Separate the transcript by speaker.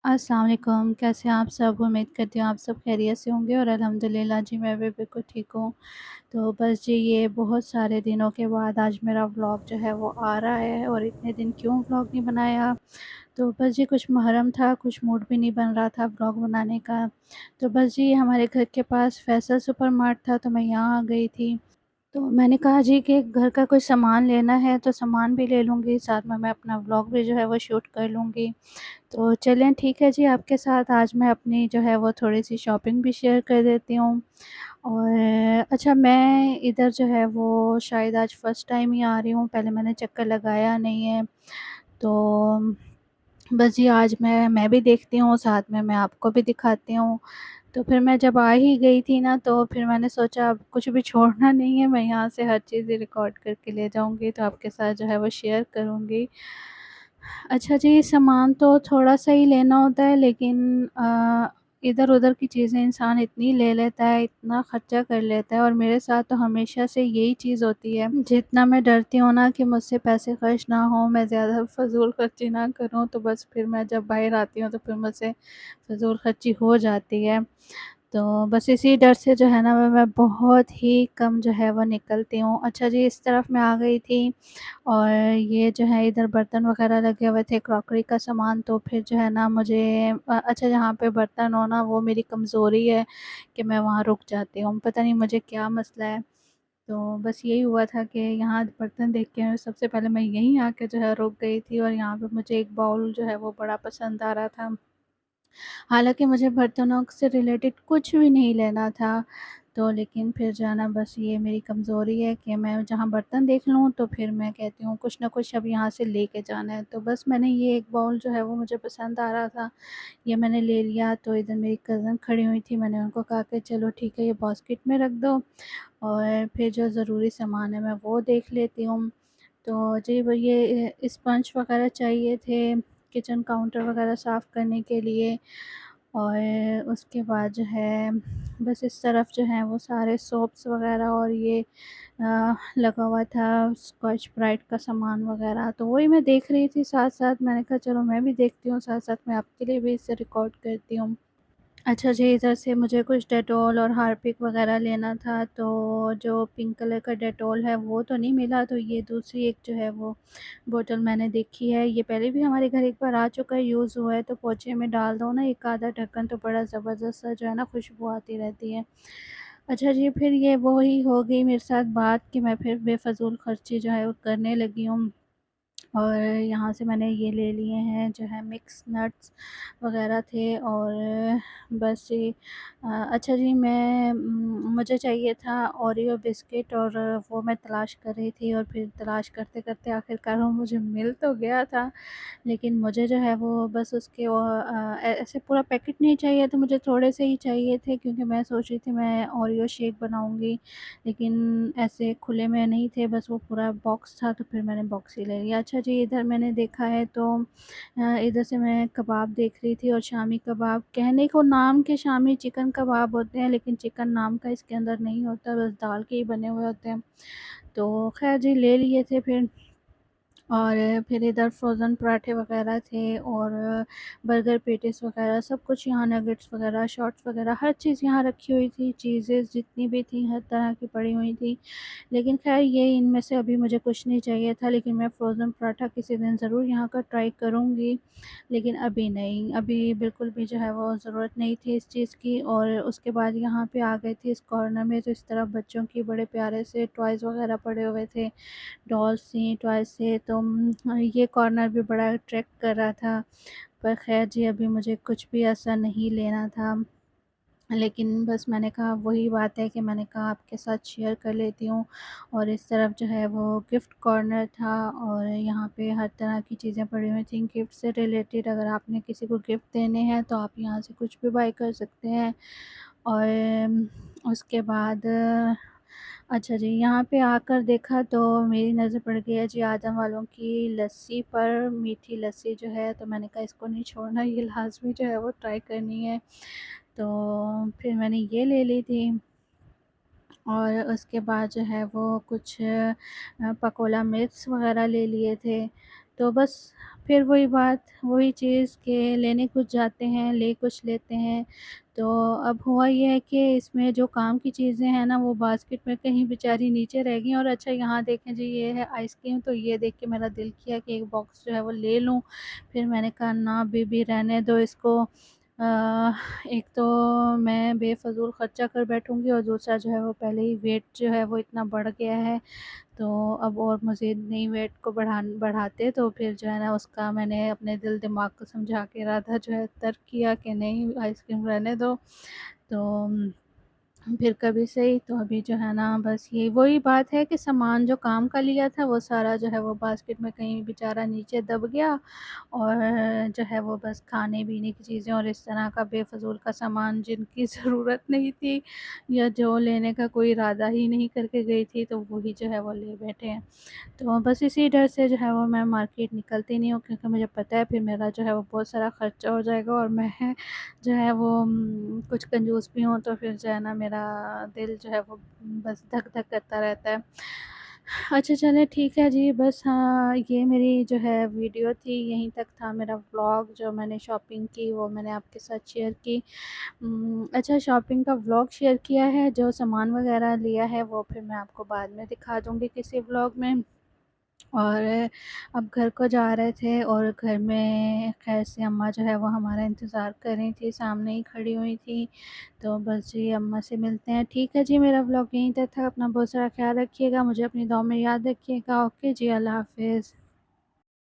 Speaker 1: अस्सलाम वालेकुम, कैसे हैं आप सब? उम्मीद करती हूँ आप सब खैरियत से होंगे और अल्हम्दुलिल्लाह जी मैं भी बिल्कुल ठीक हूँ। तो बस जी ये बहुत सारे दिनों के बाद आज मेरा व्लॉग जो है वो आ रहा है और इतने दिन क्यों व्लॉग नहीं बनाया? तो बस जी कुछ मुहर्रम था, कुछ मूड भी नहीं बन रहा था व्लॉग बनाने का। तो बस जी हमारे घर के पास फैसल सुपर मार्ट था तो मैं यहाँ आ गई थी। तो मैंने कहा जी कि घर का कोई सामान लेना है तो सामान भी ले लूँगी, साथ में मैं अपना व्लॉग भी जो है वो शूट कर लूँगी। तो चलें ठीक है जी, आपके साथ आज मैं अपनी जो है वो थोड़ी-सी शॉपिंग भी शेयर कर देती हूँ। और अच्छा मैं इधर जो है वो शायद आज फ़र्स्ट टाइम ही आ रही हूँ, पहले मैंने चक्कर लगाया नहीं है। तो बस जी आज मैं भी देखती हूँ, साथ में मैं आपको भी दिखाती हूँ। तो फिर मैं जब आ ही गई थी ना तो फिर मैंने सोचा अब कुछ भी छोड़ना नहीं है, मैं यहाँ से हर चीज़ ही रिकॉर्ड करके ले जाऊँगी तो आपके साथ जो है वो शेयर करूँगी। अच्छा जी, सामान तो थोड़ा-सा ही लेना होता है लेकिन इधर-उधर की चीज़ें इंसान इतनी ले लेता है, इतना खर्चा कर लेता है और मेरे साथ तो हमेशा से यही चीज़ होती है। जितना मैं डरती हूँ ना कि मुझसे पैसे खर्च ना हों, मैं ज़्यादा फ़िज़ूल खर्ची ना करूँ, तो बस फिर मैं जब बाहर आती हूँ तो फिर मुझसे फ़िज़ूल खर्ची हो जाती है। तो बस इसी डर से जो है ना मैं बहुत ही कम जो है वो निकलती हूँ। अच्छा जी, इस तरफ मैं आ गई थी और ये जो है इधर बर्तन वग़ैरह लगे हुए थे, क्रॉकरी का सामान, तो फिर जो है ना मुझे अच्छा जहाँ पे बर्तन हो ना वो मेरी कमज़ोरी है कि मैं वहाँ रुक जाती हूँ। पता नहीं मुझे क्या मसला है। तो बस यही हुआ था कि यहाँ बर्तन देख के सबसे पहले मैं यहीं आके जो है रुक गई थी और यहाँ पे मुझे एक बाउल जो है वो बड़ा पसंद आ रहा था। हालाँकि मुझे बर्तनों से रिलेटेड कुछ भी नहीं लेना था, तो लेकिन फिर जो है ना बस ये मेरी कमज़ोरी है कि मैं जहाँ बर्तन देख लूँ तो फिर मैं कहती हूँ कुछ ना कुछ अब यहाँ से लेके जाना है। तो बस मैंने ये एक बाउल जो है वो मुझे पसंद आ रहा था, ये मैंने ले लिया। तो इधर मेरी कज़न खड़ी हुई थी, मैंने उनको कहा कि चलो ठीक है ये बास्केट में रख दो और फिर जो ज़रूरी सामान है मैं वो देख लेती हूँ। तो जी वो ये स्पंज वग़ैरह चाहिए थे, किचन काउंटर वग़ैरह साफ़ करने के लिए और उसके बाद जो है बस इस तरफ जो है वो सारे सोप्स वग़ैरह और ये लगा हुआ था स्कॉच ब्राइट का सामान वग़ैरह, तो वही मैं देख रही थी साथ-साथ। मैंने कहा चलो मैं भी देखती हूँ, साथ-साथ मैं आपके लिए भी इसे रिकॉर्ड करती हूँ। अच्छा जी, इधर से मुझे कुछ डेटॉल और हार्पिक वग़ैरह लेना था, तो जो पिंक कलर का डेटॉल है वो तो नहीं मिला, तो ये दूसरी एक जो है वो बॉटल मैंने देखी है। ये पहले भी हमारे घर एक बार आ चुका है, यूज़ हुआ है, तो पोंछे में डाल दो ना एक आधा ढक्कन तो बड़ा ज़बरदस्त सा जो है ना खुशबू आती रहती है। अच्छा जी, फिर ये वो ही हो गई मेरे साथ बात कि मैं फिर बेफ़िज़ूल खर्ची जो है वो करने लगी हूँ। और यहाँ से मैंने ये ले लिए हैं जो है मिक्स नट्स वग़ैरह थे और बस ये अच्छा जी मुझे चाहिए था ओरियो बिस्किट और वो मैं तलाश कर रही थी और फिर तलाश करते-करते आखिरकार वो मुझे मिल तो गया था। लेकिन मुझे जो है वो बस उसके ऐसे पूरा पैकेट नहीं चाहिए था, मुझे थोड़े से ही चाहिए थे क्योंकि मैं सोच रही थी मैं ओरियो शेक बनाऊँगी, लेकिन ऐसे खुले में नहीं थे, बस वो पूरा बॉक्स था तो फिर मैंने बॉक्स ही ले लिया। अच्छा जी, इधर मैंने देखा है तो इधर से मैं कबाब देख रही थी और शामी कबाब कहने को नाम के शामी चिकन कबाब होते हैं, लेकिन चिकन नाम का इसके अंदर नहीं होता, बस दाल के ही बने हुए होते हैं। तो ख़ैर जी ले लिए थे फिर और फिर इधर फ्रोज़न पराठे वग़ैरह थे और बर्गर पैटीज़ वग़ैरह सब कुछ यहाँ नगेट्स वग़ैरह, शॉट्स वग़ैरह हर चीज़ यहाँ रखी हुई थी, चीज़ें जितनी भी थी हर तरह की पड़ी हुई थी। लेकिन ख़ैर ये इनमें से अभी मुझे कुछ नहीं चाहिए था, लेकिन मैं फ्रोज़न पराठा किसी दिन ज़रूर यहाँ का ट्राई करूँगी, लेकिन अभी नहीं, अभी बिल्कुल भी जो है वो ज़रूरत नहीं थी इस चीज़ की। और उसके बाद यहाँ पे आ गए थे इस कॉर्नर में तो इस तरफ बच्चों की बड़े प्यारे से टॉयज़ वग़ैरह पड़े हुए थे। डॉल्स थी, टॉयज़ थे, तो ये कॉर्नर भी बड़ा अट्रैक्ट कर रहा था। पर ख़ैर जी अभी मुझे कुछ भी ऐसा नहीं लेना था। लेकिन बस मैंने कहा वही बात है कि मैंने कहा आपके साथ शेयर कर लेती हूँ। और इस तरफ जो है वो गिफ्ट कॉर्नर था और यहाँ पे हर तरह की चीज़ें पड़ी हुई थी गिफ्ट से रिलेटेड। अगर आपने किसी को गिफ्ट देने हैं तो आप यहाँ से कुछ भी बाय कर सकते हैं। और उसके बाद अच्छा जी, यहाँ पे आकर देखा तो मेरी नज़र पड़ गई है जी आदम वालों की लस्सी पर, मीठी लस्सी जो है, तो मैंने कहा इसको नहीं छोड़ना, ये लाज़मी जो है वो ट्राई करनी है। तो फिर मैंने ये ले ली थी और उसके बाद जो है वो कुछ पकोड़ा मिक्स वग़ैरह ले लिए थे। तो बस پھر وہی بات، وہی چیز کہ لینے کچھ جاتے ہیں، لے کچھ لیتے ہیں۔ تو اب ہوا یہ ہے کہ اس میں جو کام کی چیزیں ہیں نا، وہ باسکٹ میں کہیں بیچاری نیچے رہ گئیں، اور اچھا یہاں دیکھیں جی یہ ہے آئس کریم، تو یہ دیکھ کے میرا دل کیا کہ ایک باکس جو ہے وہ لے لوں۔ پھر میں نے کہا نہ بی رہنے دو اس کو، ایک تو میں بے فضول خرچہ کر بیٹھوں گی، اور دوسرا جو ہے وہ پہلے ہی ویٹ جو ہے وہ اتنا بڑھ گیا ہے، تو اب اور مزید نئی ویٹ کو بڑھاتے تو پھر جو ہے نا اس کا میں نے اپنے دل دماغ کو سمجھا کے ارادہ جو ہے ترک کیا کہ نہیں آئس کریم رہنے دو۔ تو پھر کبھی صحیح، تو ابھی جو ہے نا بس یہی وہی بات ہے کہ سامان جو کام کا لیا تھا وہ سارا جو ہے وہ باسکٹ میں کہیں بیچارہ نیچے دب گیا، اور جو ہے وہ بس کھانے پینے کی چیزیں اور اس طرح کا بے فضول کا سامان جن کی ضرورت نہیں تھی یا جو لینے کا کوئی ارادہ ہی نہیں کر کے گئی تھی، تو وہی جو ہے وہ لے بیٹھے ہیں۔ تو بس اسی ڈر سے جو ہے وہ میں مارکیٹ نکلتی نہیں ہوں، کیونکہ مجھے پتہ ہے پھر میرا جو ہے وہ بہت سارا خرچہ ہو جائے گا، اور میں جو ہے وہ کچھ کنجوس بھی ہوں، تو پھر جو ہے نا میرا دل جو ہے وہ بس دھک دھک کرتا رہتا ہے۔ اچھا چلیں ٹھیک ہے جی، بس ہاں یہ میری جو ہے ویڈیو تھی، یہیں تک تھا میرا ولاگ، جو میں نے شاپنگ کی وہ میں نے آپ کے ساتھ شیئر کی۔ اچھا شاپنگ کا ولاگ شیئر کیا ہے، جو سامان وغیرہ لیا ہے وہ پھر میں آپ کو بعد میں دکھا دوں گی کسی ولاگ میں۔ اور اب گھر کو جا رہے تھے، اور گھر میں خیر سے اماں جو ہے وہ ہمارا انتظار کر رہی تھی، سامنے ہی کھڑی ہوئی تھی، تو بس جی اماں سے ملتے ہیں۔ ٹھیک ہے جی، میرا ولاگ یہیں تک تھا، اپنا بہت سارا خیال رکھیے گا، مجھے اپنی دعاؤں میں یاد رکھیے گا۔ اوکے جی، اللہ حافظ۔